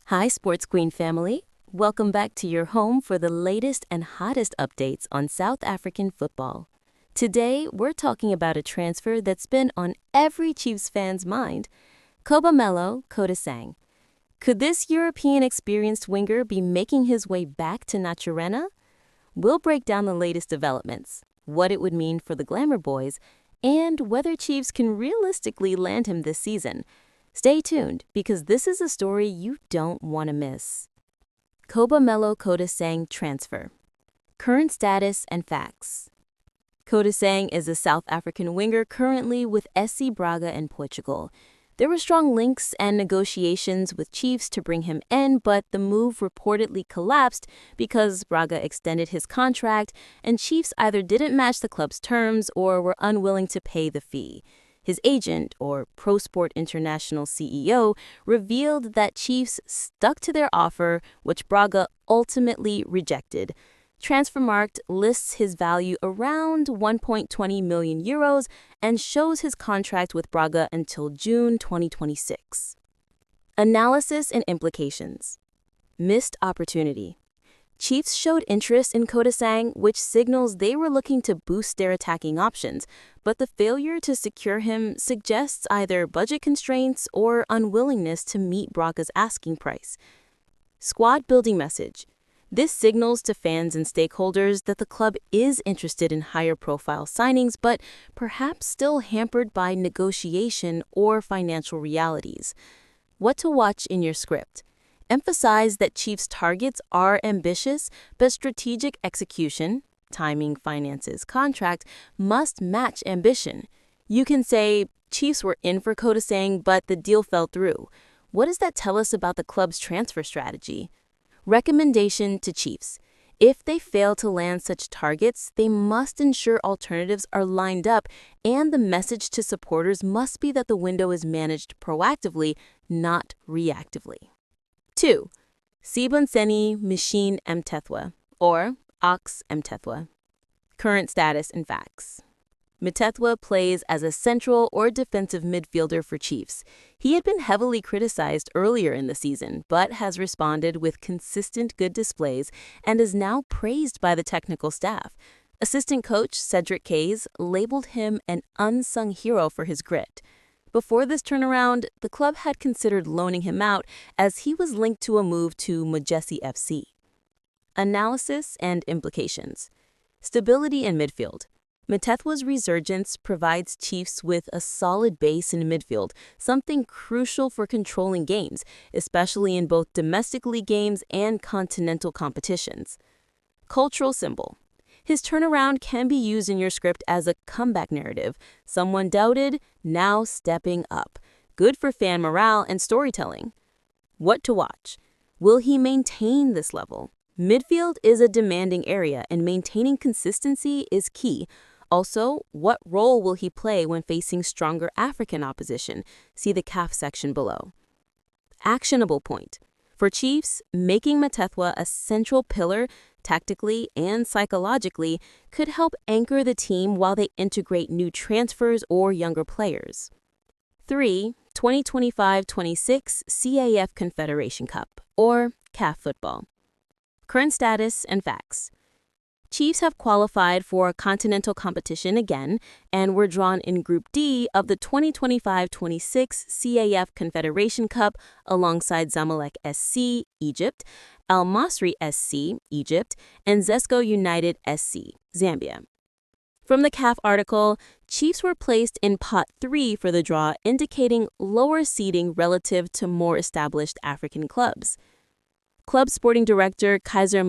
Hi, Sports Queen family. Welcome back to your home for the latest and hottest updates on South African football. Today, we're talking about a transfer that's been on every Chiefs fan's mind, Kodisang. Could this European experienced winger be making his way back to Naturena? We'll break down the latest developments, what it would mean for the Glamour Boys, and whether Chiefs can realistically land him this season. Stay tuned, because this is a story you don't want to miss. Kodisang transfer. Current status and facts. Kodisang is a South African winger currently with SC Braga in Portugal. There were strong links and negotiations with Chiefs to bring him in, but the move reportedly collapsed because Braga extended his contract and Chiefs either didn't match the club's terms or were unwilling to pay the fee. His agent, or ProSport International CEO, revealed that Chiefs stuck to their offer, which Braga ultimately rejected. Transfermarkt lists his value around 1.20 million euros and shows his contract with Braga until June 2026. Analysis and implications. Missed opportunity. Chiefs showed interest in Kodisang, which signals they were looking to boost their attacking options, but the failure to secure him suggests either budget constraints or unwillingness to meet Braga's asking price. Squad building message. This signals to fans and stakeholders that the club is interested in higher-profile signings, but perhaps still hampered by negotiation or financial realities. What to watch in your script. Emphasize that Chiefs' targets are ambitious, but strategic execution, timing, finances, contract, must match ambition. You can say, Chiefs were in for Kodisang, but the deal fell through. What does that tell us about the club's transfer strategy? Recommendation to Chiefs. If they fail to land such targets, they must ensure alternatives are lined up, and the message to supporters must be that the window is managed proactively, not reactively. 2. Sibonseni Machine Mthethwa, or Ox Mthethwa. Current status and facts. Mthethwa plays as a central or defensive midfielder for Chiefs. He had been heavily criticized earlier in the season, but has responded with consistent good displays and is now praised by the technical staff. Assistant coach Cedric Kaizer labeled him an unsung hero for his grit. Before this turnaround, the club had considered loaning him out as he was linked to a move to Majesty FC. Analysis and implications. Stability in midfield. Mthethwa's resurgence provides Chiefs with a solid base in midfield, something crucial for controlling games, especially in both domestic league games and continental competitions. Cultural symbol. His turnaround can be used in your script as a comeback narrative. Someone doubted, now stepping up. Good for fan morale and storytelling. What to watch? Will he maintain this level? Midfield is a demanding area, and maintaining consistency is key. Also, what role will he play when facing stronger African opposition? See the Caf section below. Actionable point. For Chiefs, making Mthethwa a central pillar, tactically and psychologically, could help anchor the team while they integrate new transfers or younger players. 3. 2025-26 CAF Confederation Cup, or Caf football. Current status and facts. Chiefs have qualified for a continental competition again and were drawn in Group D of the 2025-26 CAF Confederation Cup alongside Zamalek SC, Egypt, Al Masry SC, Egypt, and Zesco United SC, Zambia. From the CAF article, Chiefs were placed in Pot 3 for the draw, indicating lower seeding relative to more established African clubs. Club sporting director Kaizer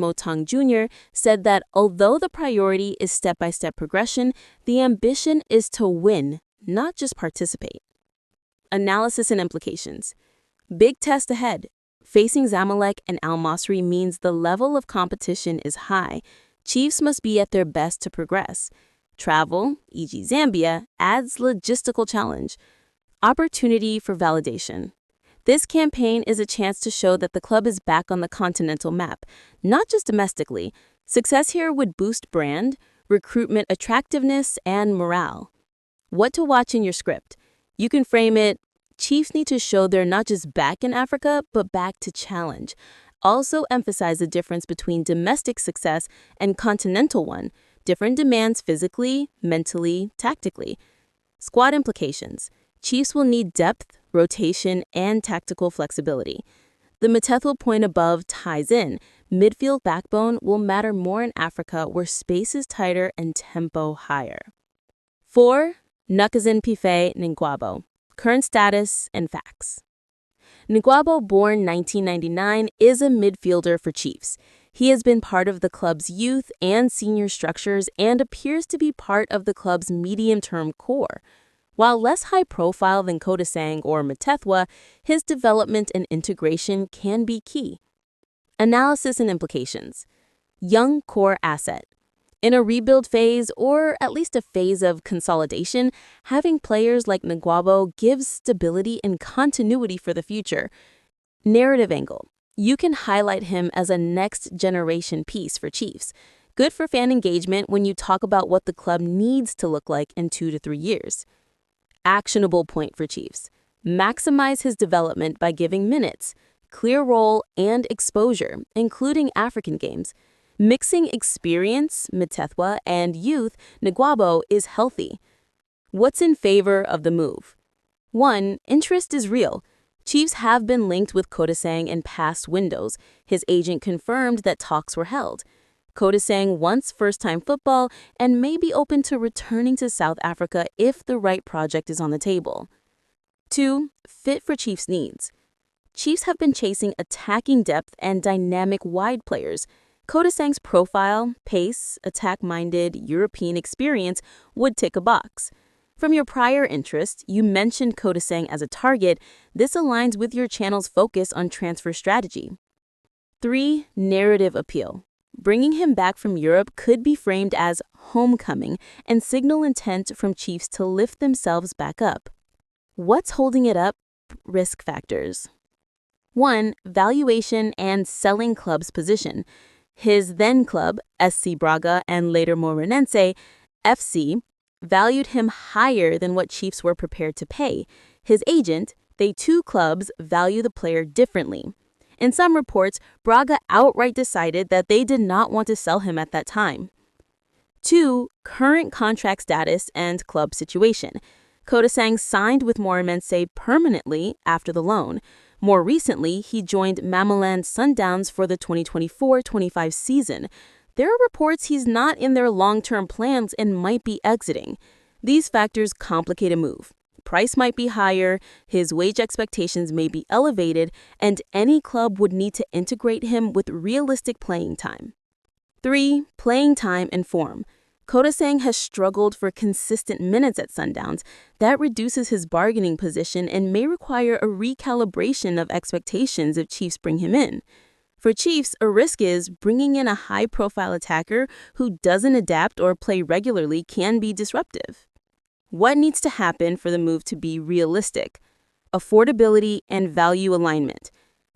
Jr. said that although the priority is step-by-step progression, the ambition is to win, not just participate. Analysis and implications. Big test ahead. Facing Zamalek and Al Masry means the level of competition is high. Chiefs must be at their best to progress. Travel, e.g. Zambia, adds logistical challenge. Opportunity for validation. This campaign is a chance to show that the club is back on the continental map, not just domestically. Success here would boost brand, recruitment attractiveness, and morale. What to watch in your script. You can frame it, Chiefs need to show they're not just back in Africa, but back to challenge. Also emphasize the difference between domestic success and continental one, different demands physically, mentally, tactically. Squad implications. Chiefs will need depth, rotation, and tactical flexibility. The Mthethwa point above ties in. Midfield backbone will matter more in Africa where space is tighter and tempo higher. 4. Nkazin Ngwabo. Current status and facts. Ngwabo, born 1999, is a midfielder for Chiefs. He has been part of the club's youth and senior structures and appears to be part of the club's medium-term core. While less high-profile than Kodisang or Mthethwa, his development and integration can be key. Analysis and implications. Young core asset. In a rebuild phase, or at least a phase of consolidation, having players like Ngwabo gives stability and continuity for the future. Narrative angle. You can highlight him as a next-generation piece for Chiefs. Good for fan engagement when you talk about what the club needs to look like in 2 to 3 years. Actionable point for Chiefs. Maximize his development by giving minutes, clear role, and exposure, including African games. Mixing experience, Mthethwa, and youth, Ngwabo, is healthy. What's in favor of the move? 1. Interest is real. Chiefs have been linked with Kodisang in past windows. His agent confirmed that talks were held. Kodisang wants first-time football and may be open to returning to South Africa if the right project is on the table. 2. Fit for Chiefs' needs. Chiefs have been chasing attacking depth and dynamic wide players. Kodisang's profile, pace, attack-minded, European experience would tick a box. From your prior interest, you mentioned Kodisang as a target. This aligns with your channel's focus on transfer strategy. 3. Narrative appeal. Bringing him back from Europe could be framed as homecoming and signal intent from Chiefs to lift themselves back up. What's holding it up? Risk factors. 1. Valuation and selling club's position. His then club, SC Braga and later Moreirense FC, valued him higher than what Chiefs were prepared to pay. His agent, they two clubs value the player differently. In some reports, Braga outright decided that they did not want to sell him at that time. 2. Current contract status and club situation. Kodisang signed with Moreirense permanently after the loan. More recently, he joined Mamelodi Sundowns for the 2024-25 season. There are reports he's not in their long-term plans and might be exiting. These factors complicate a move. Price might be higher, his wage expectations may be elevated, and any club would need to integrate him with realistic playing time. 3. Playing time and form. Kodisang has struggled for consistent minutes at Sundowns. That reduces his bargaining position and may require a recalibration of expectations if Chiefs bring him in. For Chiefs, a risk is bringing in a high-profile attacker who doesn't adapt or play regularly can be disruptive. What needs to happen for the move to be realistic? Affordability and value alignment.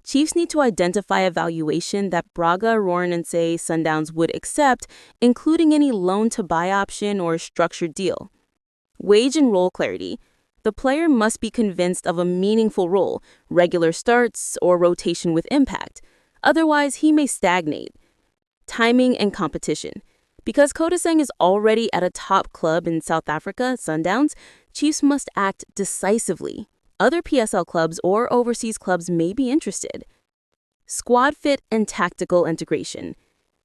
Chiefs need to identify a valuation that Braga, Moreirense, Sundowns would accept, including any loan-to-buy option or structured deal. Wage and role clarity. The player must be convinced of a meaningful role, regular starts, or rotation with impact. Otherwise, he may stagnate. Timing and competition. Because Kodisang is already at a top club in South Africa, Sundowns, Chiefs must act decisively. Other PSL clubs or overseas clubs may be interested. Squad fit and tactical integration.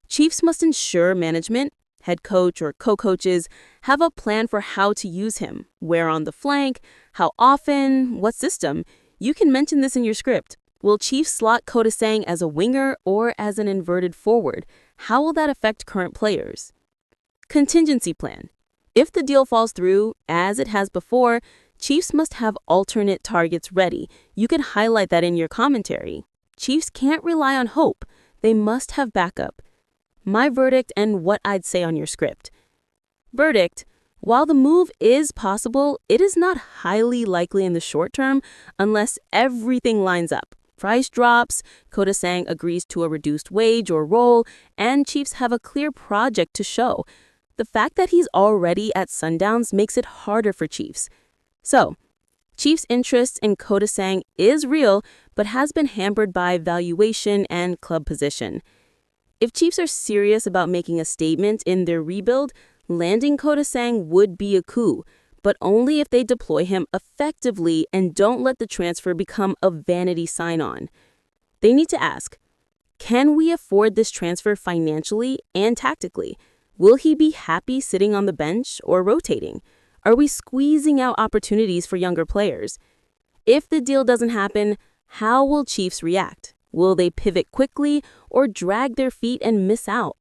Chiefs must ensure management, head coach or co-coaches, have a plan for how to use him, where on the flank, how often, what system. You can mention this in your script. Will Chiefs slot Kodisang as a winger or as an inverted forward? How will that affect current players? Contingency plan. If the deal falls through, as it has before, Chiefs must have alternate targets ready. You can highlight that in your commentary. Chiefs can't rely on hope. They must have backup. My verdict and what I'd say on your script. Verdict. While the move is possible, it is not highly likely in the short term unless everything lines up. Price drops, Kodisang agrees to a reduced wage or role, and Chiefs have a clear project to show. The fact that he's already at Sundowns makes it harder for Chiefs. So, Chiefs' interest in Kodisang is real, but has been hampered by valuation and club position. If Chiefs are serious about making a statement in their rebuild, landing Kodisang would be a coup, but only if they deploy him effectively and don't let the transfer become a vanity sign-on. They need to ask, can we afford this transfer financially and tactically? Will he be happy sitting on the bench or rotating? Are we squeezing out opportunities for younger players? If the deal doesn't happen, how will Chiefs react? Will they pivot quickly or drag their feet and miss out?